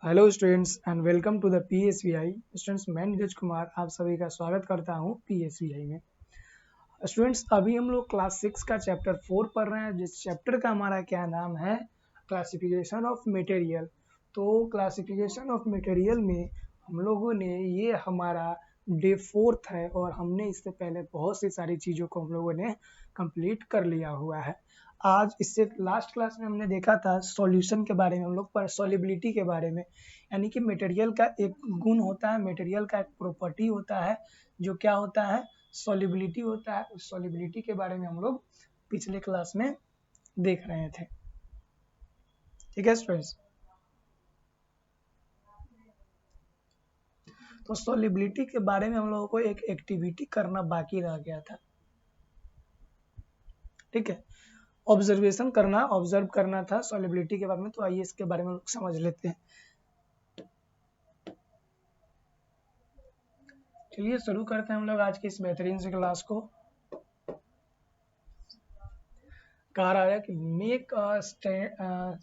Hello students and welcome to the PSVI. Students, मैं नीरज कुमार आप सभी का स्वागत करता हूं पीएसवीआई में। स्टूडेंट्स, अभी हम लोग क्लास 6 का चैप्टर 4 पढ़ रहे हैं, जिस चैप्टर का हमारा क्या नाम है, क्लासिफिकेशन ऑफ मटेरियल। तो क्लासिफिकेशन ऑफ मटेरियल में हम लोगों ने ये हमारा डे 4 है और हमने इससे पहले बहुत सी सारी चीज़ों को हम लोगों ने कंप्लीट कर लिया हुआ है। आज इससे लास्ट क्लास में हमने देखा था सॉल्यूशन के बारे में, हम लोग पर सॉलिबिलिटी के बारे में, यानी कि मटेरियल का एक गुण होता है, मटेरियल का एक प्रॉपर्टी होता है जो क्या होता है, सॉलिबिलिटी होता है। उस सॉलिबिलिटी के बारे में हम लोग पिछले क्लास में देख रहे थे। ठीक है स्टूडेंट्स, तो सॉलिबिलिटी के बारे में हम लोगों को एक एक्टिविटी करना बाकी रह गया था। ठीक है, ऑब्जर्व करना था सॉलिबिलिटी के बारे में। तो आइए इसके बारे में लोग समझ लेते हैं। चलिए शुरू करते हैं हम लोग आज की इस बेहतरीन से क्लास को। कहा रहा है कि make a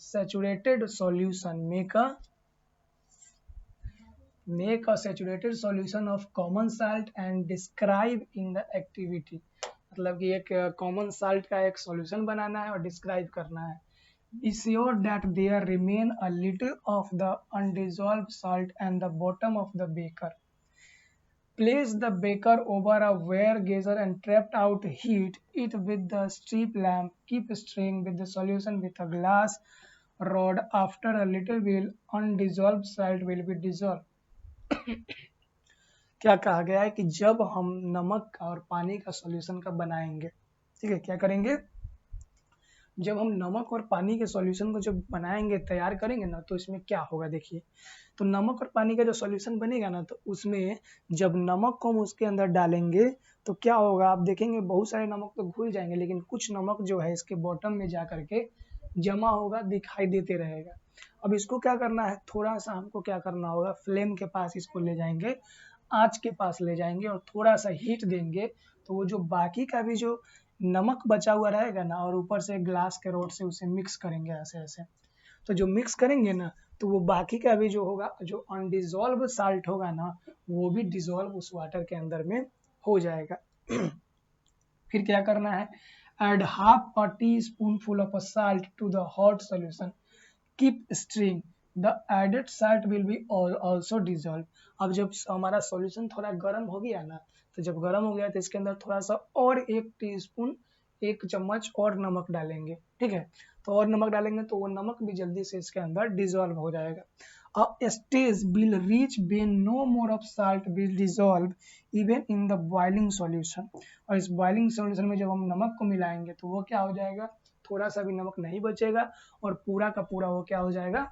saturated solution, make a saturated solution of common salt and describe in the activity. मतलब कि एक कॉमन साल्ट का एक सॉल्यूशन बनाना है और डिस्क्राइब करना है। Be sure that there remain a little of the undissolved salt and the bottom of the beaker. Place the beaker over a wire geyser and trapped out heat it with the strip lamp. Keep stirring with the solution with a glass rod. After a little while, undissolved salt will be dissolved. क्या कहा गया है कि जब हम नमक और पानी का सॉल्यूशन का बनाएंगे, ठीक है, क्या करेंगे, जब हम नमक और पानी के सॉल्यूशन को जब बनाएंगे, तैयार करेंगे ना, तो इसमें क्या होगा देखिए। तो नमक और पानी का जो सॉल्यूशन बनेगा ना, तो उसमें जब नमक को हम उसके अंदर डालेंगे तो क्या होगा, आप देखेंगे बहुत सारे नमक तो घुल जाएंगे, लेकिन कुछ नमक जो है इसके बॉटम में जा करके जमा होगा, दिखाई देते रहेगा। अब इसको क्या करना है, थोड़ा सा हमको क्या करना होगा, फ्लेम के पास इसको ले जाएंगे, आँच के पास ले जाएंगे और थोड़ा सा हीट देंगे। तो वो जो बाकी का भी जो नमक बचा हुआ रहेगा ना, और ऊपर से ग्लास के रोड से उसे मिक्स करेंगे ऐसे ऐसे। तो जो मिक्स करेंगे ना, तो वो बाकी का भी जो होगा, जो अनडिजॉल्व साल्ट होगा ना, वो भी डिजॉल्व उस वाटर के अंदर में हो जाएगा। फिर क्या करना है, add half a teaspoon full of salt to the hot solution, keep stirring, the added salt will be also dissolve. अब जब हमारा सॉल्यूशन थोड़ा गर्म हो गया ना, तो जब गर्म हो गया तो इसके अंदर थोड़ा सा और 1 टीस्पून, 1 चम्मच और नमक डालेंगे। ठीक है, तो और नमक डालेंगे तो वो नमक भी जल्दी से इसके अंदर डिजॉल्व हो जाएगा। A stage will reach when no more of salt will dissolve even in the boiling solution। और इस boiling solution में जब हम नमक को मिलाएंगे तो वो क्या हो जाएगा, थोड़ा सा भी नमक नहीं बचेगा और पूरा का पूरा वो क्या हो जाएगा,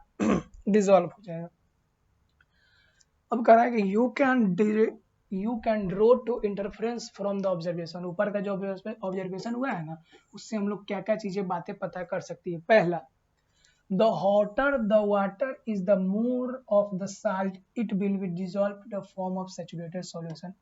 डिजॉल्व हो जाएगा। अब कह रहा है कि you can draw two interference from the observation. ऊपर का जो ऑब्जर्वेशन हुआ है ना, उससे हम लोग क्या क्या चीजें बातें पता कर सकती है। पहला, the hotter the water is, the more of the salt it will be dissolved in the form of saturated solution।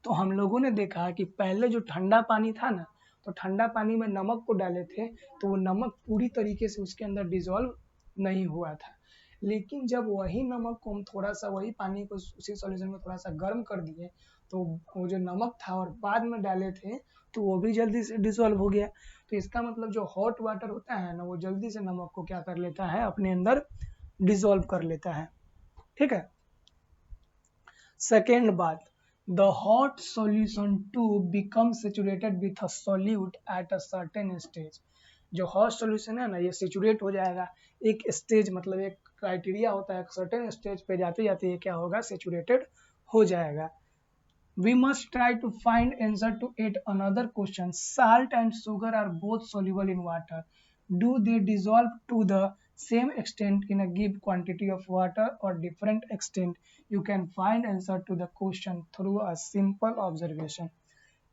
तो हम लोगों ने देखा कि पहले जो ठंडा पानी था ना, तो ठंडा पानी में नमक को डाले थे तो वो नमक पूरी तरीके से उसके अंदर डिजॉल्व नहीं हुआ था। लेकिन जब वही नमक को हम थोड़ा सा, वही पानी को उसी सॉल्यूशन में थोड़ा सा गर्म कर दिए, तो वो जो नमक था और बाद में डाले थे, तो वो भी जल्दी से डिसॉल्व हो गया। तो इसका मतलब जो हॉट वाटर होता है ना, वो जल्दी से नमक को क्या कर लेता है, अपने अंदर डिसॉल्व कर लेता है। ठीक है, सेकेंड बात, the hot solution to become saturated with a solute at a certain stage. जो हॉट सॉल्यूशन है ना, ये सेचुरेट हो जाएगा एक स्टेज, मतलब एक क्राइटेरिया होता है, सर्टेन स्टेज पे जाते जाते ये क्या होगा, सेचुरेटेड हो जाएगा। We must try to find answer to yet another question. Salt and sugar are both soluble in water. Do they dissolve to the same extent in a given quantity of water or different extent? You can find answer to the question through a simple observation.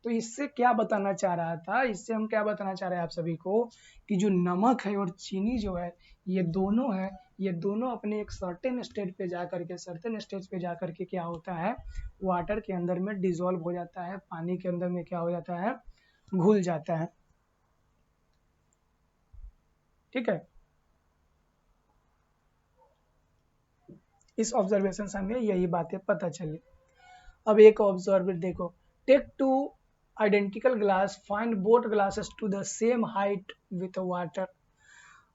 तो इससे क्या बताना चाह रहा था, इससे हम क्या बताना चाह रहे हैं आप सभी को, कि जो नमक है और चीनी जो है, ये दोनों है, ये दोनों अपने एक सर्टेन स्टेज पे जा करके क्या होता है, वाटर के अंदर में डिसॉल्व हो जाता है, पानी के अंदर में क्या हो जाता है, घुल जाता है। ठीक है, इस ऑब्जर्वेशन से हमें यही बातें पता चली। अब एक ऑब्जर्व देखो, take two identical glass, find both glasses to the same height with water.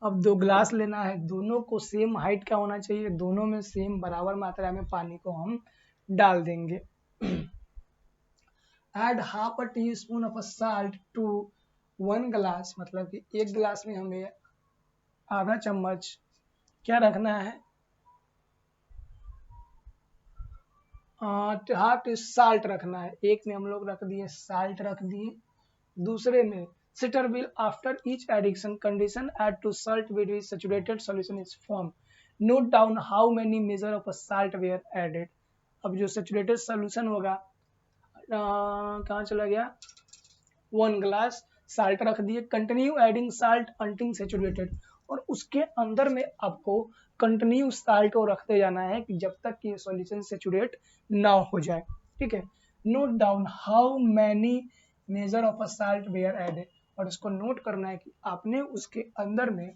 अब दो ग्लास लेना है, दोनों को सेम हाइट का होना चाहिए, दोनों में सेम बराबर मात्रा में पानी को हम डाल देंगे। Add half a teaspoon of salt to 1 glass, मतलब कि एक गिलास में हमें आधा चम्मच क्या रखना है, हाफ साल्ट रखना है। एक में हम लोग रख दिए साल्ट रख दिए, दूसरे में stir well after each addition condition add to salt with which saturated solution is form, note down how many measure of salt were added. अब जो सैचुरेटेड सॉल्यूशन होगा कहाँ चला गया, 1 ग्लास साल्ट रख दिए, continue adding salt until saturated, और उसके अंदर में आपको कंटिन्यू साल्ट को रखते जाना है कि जब तक कि ये सॉल्यूशन सैचुरेट ना हो जाए। ठीक है, note down how many measure of a salt were added, और उसको नोट करना है कि आपने उसके अंदर में,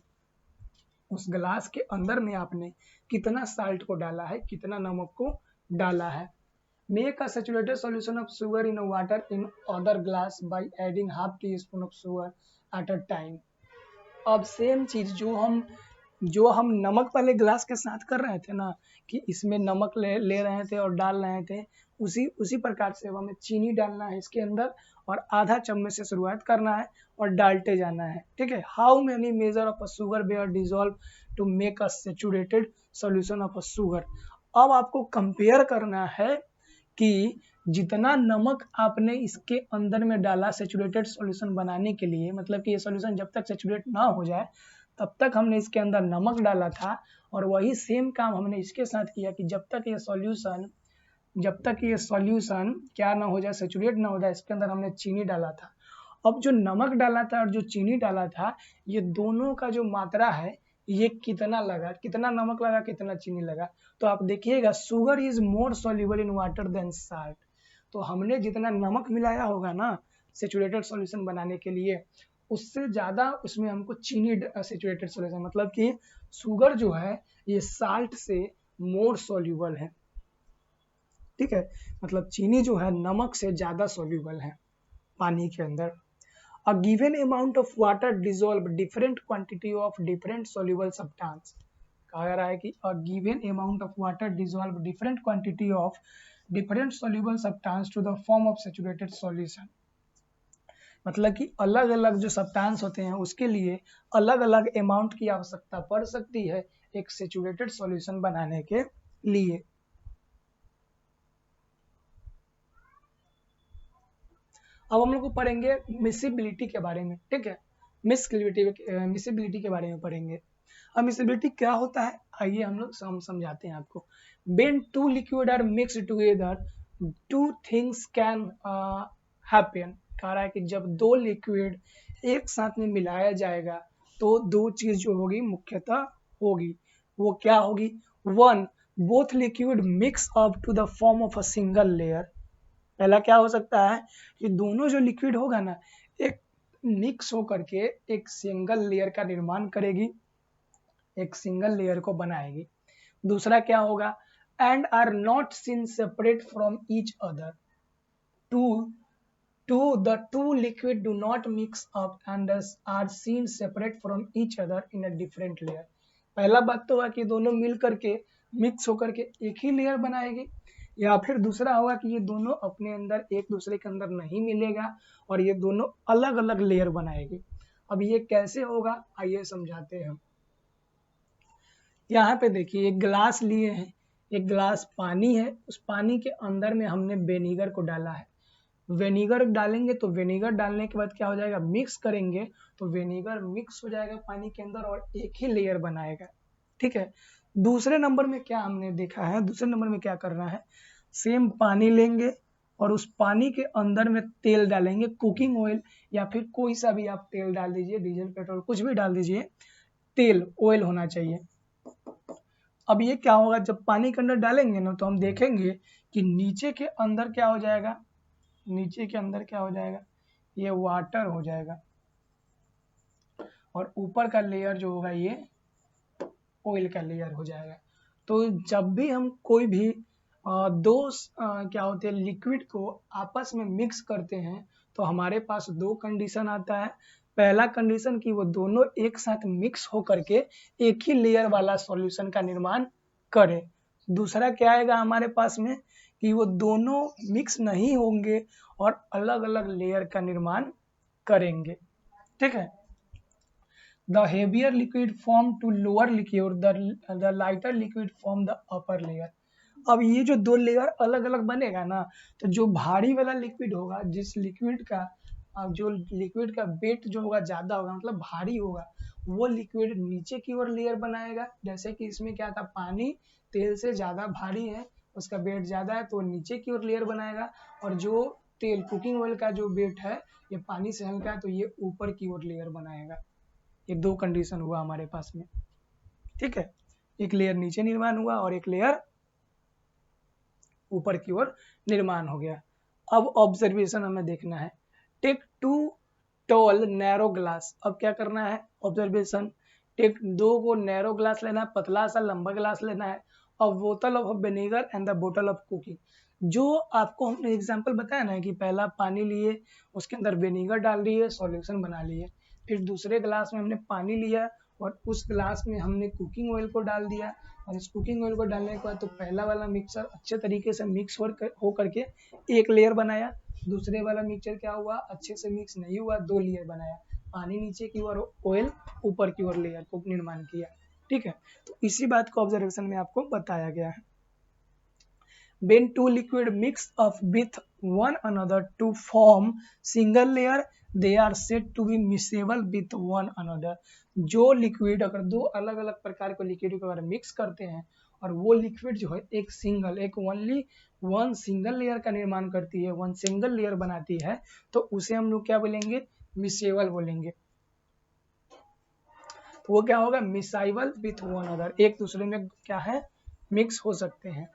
उस ग्लास के अंदर में आपने कितना साल्ट को डाला है, कितना नमक को डाला है। Make a saturated solution of sugar in water in other glass by adding half teaspoon of sugar at a time। अब सेम चीज जो हम नमक वाले ग्लास के साथ कर रहे थे ना, कि इसमें नमक ले रहे थे और डाल रहे थे, उसी प्रकार से हमें चीनी डालना है इसके अंदर, और आधा चम्मच से शुरुआत करना है और डालते जाना है। ठीक है, how many measure of a sugar were dissolve to make a saturated solution of a sugar. अब आपको कंपेयर करना है कि जितना नमक आपने इसके अंदर में डाला सेचुरेटेड सॉल्यूशन बनाने के लिए, मतलब कि ये सॉल्यूशन जब तक सेचुरेट ना हो जाए तब तक हमने इसके अंदर नमक डाला था, और वही सेम काम हमने इसके साथ किया कि जब तक ये सॉल्यूशन क्या ना हो जाए, सेचुरेट ना हो जाए, इसके अंदर हमने चीनी डाला था। अब जो नमक डाला था और जो चीनी डाला था, ये दोनों का जो मात्रा है, ये कितना लगा, कितना नमक लगा, कितना चीनी लगा, तो आप देखिएगा sugar is more soluble in water than salt. तो हमने जितना नमक मिलाया होगा ना सेचुरेटेड सॉल्यूशन बनाने के लिए, उससे ज्यादा उसमें हमको चीनी सेचुरेटेड सॉल्यूशन, मतलब कि शुगर जो है ये साल्ट से मोर सॉल्युबल है। ठीक है, मतलब चीनी जो है नमक से ज्यादा सॉल्युबल है पानी के अंदर। A given amount of water dissolve different quantity of different soluble substance। कहा जा रहा है कि a given amount of water dissolve different quantity of different soluble substance to the form of saturated solution। मतलब कि अलग अलग जो सब्सटेंस होते हैं उसके लिए अलग अलग अमाउंट की आवश्यकता पड़ सकती है एक सेचुरेटेड सॉल्यूशन बनाने के लिए। अब हम लोग को पढ़ेंगे मिसिबिलिटी के बारे में। ठीक है, मिसिबिलिटी के बारे में पढ़ेंगे। अब मिसिबिलिटी क्या होता है, आइए हम लोग समझाते हैं आपको। When two liquid are mixed together, two things can happen। कह रहा है कि जब दो लिक्विड एक साथ में मिलाया जाएगा तो दो चीज जो होगी मुख्यतः होगी, वो क्या होगी। One, both liquid mix up to the form of a single layer. पहला क्या हो सकता है कि दोनों जो लिक्विड होगा ना, एक मिक्स होकर के एक सिंगल लेयर का निर्माण करेगी, एक सिंगल लेयर को बनाएगी। दूसरा क्या होगा, and are not seen separate from each other. The two liquid do not mix up and are seen separate from each other in a different layer। पहला बात तो है कि दोनों मिल करके मिक्स होकर के एक ही लेयर बनाएगी, या फिर दूसरा होगा कि ये दोनों अपने अंदर एक दूसरे के अंदर नहीं मिलेगा और ये दोनों अलग अलग लेयर बनाएगी। अब ये कैसे होगा आइए समझाते हैं। यहाँ पे देखिए एक गिलास लिए हैं, एक गिलास पानी है, उस पानी के अंदर में हमने विनेगर को डाला है। विनेगर डालेंगे तो विनेगर डालने के बाद क्या हो जाएगा, मिक्स करेंगे तो विनेगर मिक्स हो जाएगा पानी के अंदर और एक ही लेयर बनाएगा। ठीक है, दूसरे नंबर में क्या हमने देखा है, दूसरे नंबर में क्या करना है, सेम पानी लेंगे और उस पानी के अंदर में तेल डालेंगे, कुकिंग ऑयल या फिर कोई सा भी आप तेल डाल दीजिए, डीजल पेट्रोल कुछ भी डाल दीजिए, तेल ऑयल होना चाहिए। अब ये क्या होगा, जब पानी के अंदर डालेंगे ना तो हम देखेंगे कि नीचे के अंदर क्या हो जाएगा, नीचे के अंदर क्या हो जाएगा, ये वाटर हो जाएगा और ऊपर का लेयर जो होगा ये ऑयल का लेयर हो जाएगा। तो जब भी हम कोई भी क्या होते हैं लिक्विड को आपस में मिक्स करते हैं तो हमारे पास दो कंडीशन आता है। पहला कंडीशन कि वो दोनों एक साथ मिक्स होकर के एक ही लेयर वाला सॉल्यूशन का निर्माण करें। दूसरा क्या आएगा हमारे पास में कि वो दोनों मिक्स नहीं होंगे और अलग अलग लेयर का निर्माण करेंगे। ठीक है। The heavier liquid form to lower liquid, the lighter liquid form the upper layer. अब ये जो दो लेयर अलग अलग बनेगा ना, तो जो भारी वाला लिक्विड होगा, जिस लिक्विड का जो लिक्विड का वेट जो होगा ज्यादा होगा, मतलब भारी होगा, वो लिक्विड नीचे की ओर लेयर बनाएगा। जैसे कि इसमें क्या था, पानी तेल से ज्यादा भारी है, उसका वेट ज्यादा है, तो नीचे की ओर लेयर बनाएगा। और जो तेल कुकिंग ऑयल का जो वेट है ये पानी से हल्का है, तो ये ऊपर की ओर लेयर बनाएगा। ये दो कंडीशन हुआ हमारे पास में। ठीक है, एक लेयर नीचे निर्माण हुआ और एक लेयर ऊपर की ओर निर्माण हो गया। अब ऑब्जर्वेशन हमें देखना है। Take 2 tall narrow glass. अब क्या करना है, ऑब्जर्वेशन। टेक 2 को नैरो ग्लास लेना है, पतला सा लंबा ग्लास लेना है। अ बोतल ऑफ विनेगर एंड द बोतल ऑफ कुकिंग। जो आपको हमने एग्जांपल बताया ना कि पहला पानी लिए, उसके अंदर विनेगर डाल दिए, सॉल्यूशन बना लिए। फिर दूसरे ग्लास में हमने पानी लिया और उस ग्लास में हमने कुकिंग ऑयल को डाल दिया। और इस कुकिंग ऑयल को डालने के बाद तो पहला वाला मिक्सर अच्छे तरीके से मिक्स हो करके एक लेयर बनाया। दूसरे वाला मिक्सचर क्या हुआ, अच्छे से मिक्स नहीं हुआ, दो लेयर बनाया। पानी नीचे की ओर, ऑयल ऊपर की ओर लेयर को निर्माण किया। ठीक है, तो इसी बात को ऑब्जर्वेशन में आपको बताया गया है। When two liquid mix up with one another to form single layer, they are said to be miscible with one another. जो लिक्विड अगर दो अलग अलग प्रकार के लिक्विड को अगर मिक्स करते हैं और वो लिक्विड जो है एक ओनली वन सिंगल लेयर का निर्माण करती है, वन सिंगल लेयर बनाती है, तो उसे हम लोग क्या बोलेंगे, मिसेबल बोलेंगे। तो वो क्या होगा, मिसाइबल विथ वन अदर, एक दूसरे में क्या है, मिक्स हो सकते हैं।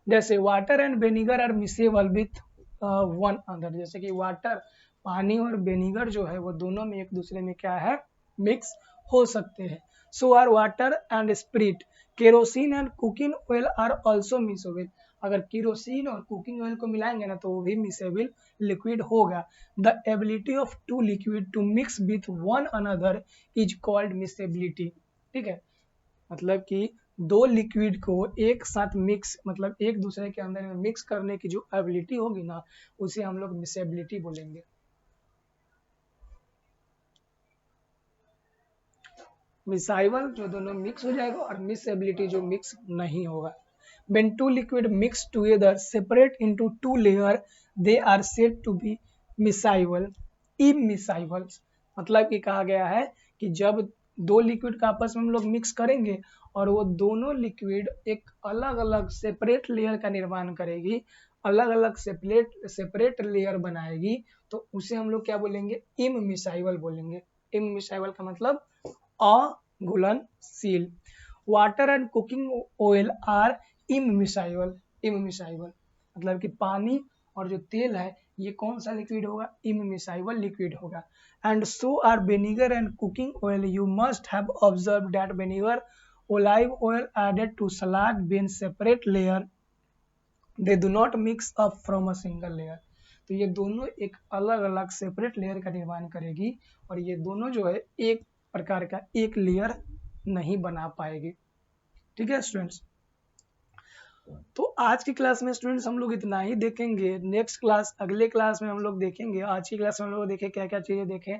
जैसे water and vinegar are miscible with one other. जैसे कि वाटर, पानी और विनेगर जो है वो दोनों में एक दूसरे में क्या है, मिक्स हो सकते हैं। So are water and spirit, kerosene and cooking oil are also miscible. अगर केरोसिन और कुकिंग ऑयल को मिलाएंगे ना तो वो भी मिसेबल लिक्विड होगा। The ability of two liquid to mix with one another is called miscibility. ठीक है, मतलब कि दो लिक्विड को एक साथ मिक्स, मतलब एक दूसरे के अंदर में मिक्स करने की जो एबिलिटी होगी ना, उसे हम लोग मिसेबिलिटी बोलेंगे। मिसाइबल जो दोनों मिक्स हो जाएगा और मिसेबिलिटी जो मिक्स नहीं होगा। When two liquid mix together separate into two layer, they are said to be miscible, immiscible। मतलब कि कहा गया है कि जब दो लिक्विड का आपस में हम लोग मिक्स करेंगे और वो दोनों लिक्विड एक अलग अलग सेपरेट लेयर का निर्माण करेगी, अलग अलग सेपरेट लेयर बनाएगी, तो उसे हम लोग क्या बोलेंगे, इममिसाइबल बोलेंगे। इममिसाइबल का मतलब अघुलनशील। Water and cooking oil are immiscible. Immiscible मतलब कि पानी और जो तेल है ये कौन सा लिक्विड होगा, इममिसाइबल लिक्विड होगा। And so are vinegar and cooking oil. You must have observed that vinegar, olive oil added to salad been separate layer, they do not mix up from a single layer. तो ये दोनों एक अलग अलग separate layer का निर्माण करेगी और ये दोनों जो है एक प्रकार का एक लेयर नहीं बना पाएगी। ठीक है स्टूडेंट्स, तो आज की क्लास में स्टूडेंट्स हम लोग इतना ही देखेंगे। नेक्स्ट क्लास, अगले क्लास में हम लोग देखेंगे, आज की क्लास में हम लोग देखें क्या क्या चीजें देखें।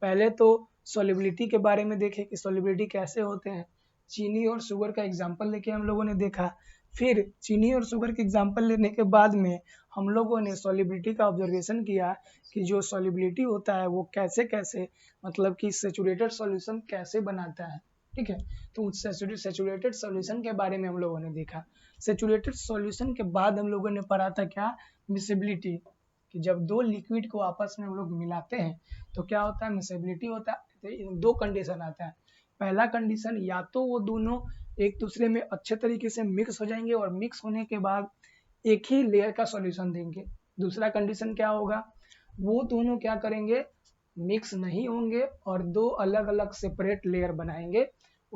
पहले तो सॉल्युबिलिटी के बारे में देखें कि सॉल्युबिलिटी कैसे होते हैं। चीनी और शुगर का एग्जाम्पल लेके हम लोगों ने देखा। फिर चीनी और शुगर के एग्जाम्पल लेने के बाद में हम लोगों ने सॉल्युबिलिटी का ऑब्जर्वेशन किया कि जो सॉल्युबिलिटी होता है वो कैसे कैसे, मतलब कि सैचुरेटेड सॉल्यूशन कैसे बनाता है। ठीक है, तो सैचुरेटेड सॉल्यूशन के बारे में हम लोगों ने देखा। सैचुरेटेड सॉल्यूशन के बाद हम लोगों ने पढ़ा था क्या, मिसेबिलिटी, कि जब दो लिक्विड को आपस में हम लोग मिलाते हैं तो क्या होता है, मिसेबिलिटी होता है। तो दो कंडीशन आता है। पहला कंडीशन, या तो वो दोनों एक दूसरे में अच्छे तरीके से मिक्स हो जाएंगे और मिक्स होने के बाद एक ही लेयर का सॉल्यूशन देंगे। दूसरा कंडीशन क्या होगा, वो दोनों क्या करेंगे, मिक्स नहीं होंगे और दो अलग अलग सेपरेट लेयर बनाएंगे,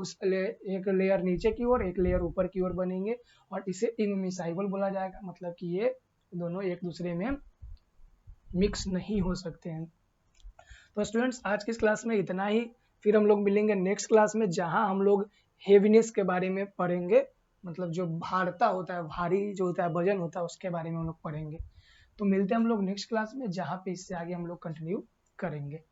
एक लेयर नीचे की ओर, एक लेयर ऊपर की ओर बनेंगे और इसे इममिसाइबल बोला जाएगा, मतलब कि ये दोनों एक दूसरे में मिक्स नहीं हो सकते हैं। तो स्टूडेंट्स आज की इस क्लास में इतना ही, फिर हम लोग मिलेंगे नेक्स्ट क्लास में जहां हम लोग हेवीनेस के बारे में पढ़ेंगे, मतलब जो भारता होता है, भारी जो होता है, वजन होता है, उसके बारे में हम लोग पढ़ेंगे। तो मिलते हैं हम लोग नेक्स्ट क्लास में जहाँ पे इससे आगे हम लोग कंटिन्यू करेंगे।